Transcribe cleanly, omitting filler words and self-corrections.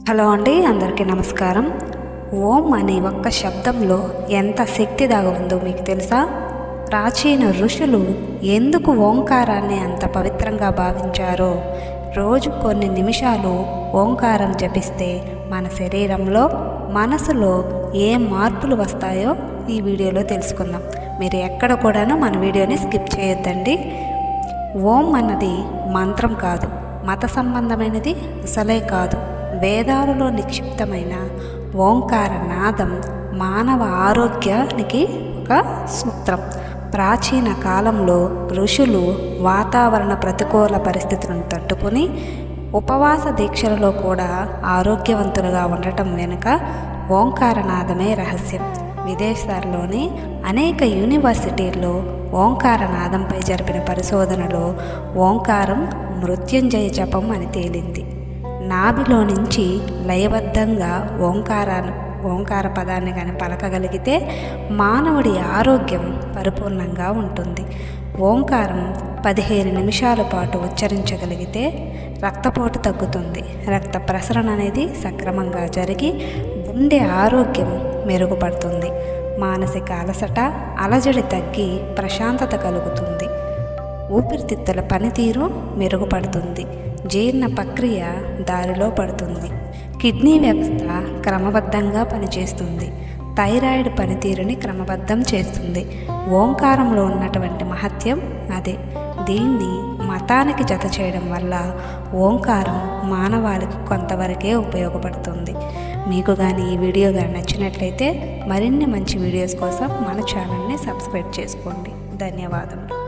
Hello అండి, అందరికీ నమస్కారం. ఓం అనే ఒక్క శబ్దంలో ఎంత శక్తి దాగి ఉందో మీకు తెలుసా? ప్రాచీన ఋషులు ఎందుకు ఓంకారాన్ని అంత పవిత్రంగా భావించారో, రోజు కొన్ని నిమిషాలు ఓంకారం జపిస్తే మన శరీరంలో, మనసులో ఏ మార్పులు వస్తాయో ఈ వీడియోలో తెలుసుకుందాం. మీరు ఎక్కడ కూడాను మన వీడియోని స్కిప్ చేయొద్దండి. ఓం అన్నది మంత్రం కాదు, మత సంబంధమైనది అసలే కాదు. వేదాలలో నిక్షిప్తమైన ఓంకార నాదం మానవ ఆరోగ్యానికి ఒక సూత్రం. ప్రాచీన కాలంలో ఋషులు వాతావరణ ప్రతికూల పరిస్థితులను తట్టుకుని ఉపవాస దీక్షలలో కూడా ఆరోగ్యవంతులుగా ఉండటం వెనుక ఓంకారనాదమే రహస్యం. విదేశాల్లోని అనేక యూనివర్సిటీల్లో ఓంకారనాదంపై జరిపిన పరిశోధనలో ఓంకారం మృత్యుంజయ జపం అని తేలింది. నాభిలో నుంచి లయబద్ధంగా ఓంకార పదాన్ని కానీ పలకగలిగితే మానవుడి ఆరోగ్యం పరిపూర్ణంగా ఉంటుంది. ఓంకారం 15 నిమిషాల పాటు ఉచ్చరించగలిగితే రక్తపోటు తగ్గుతుంది, రక్త ప్రసరణ అనేది సక్రమంగా జరిగి గుండె ఆరోగ్యం మెరుగుపడుతుంది, మానసిక అలసట అలజడి తగ్గి ప్రశాంతత కలుగుతుంది, ఊపిరితిత్తుల పనితీరు మెరుగుపడుతుంది, జీర్ణ ప్రక్రియ దారిలో పడుతుంది, కిడ్నీ వ్యవస్థ క్రమబద్ధంగా పనిచేస్తుంది, థైరాయిడ్ పనితీరుని క్రమబద్ధం చేస్తుంది. ఓంకారంలో ఉన్నటువంటి మహత్యం అదే. దీన్ని మతానికి జత చేయడం వల్ల ఓంకారం మానవాళికి కొంతవరకే ఉపయోగపడుతుంది. మీకు కానీ ఈ వీడియో కానీ నచ్చినట్లయితే మరిన్ని మంచి వీడియోస్ కోసం మన ఛానల్ని సబ్స్క్రైబ్ చేసుకోండి. ధన్యవాదములు.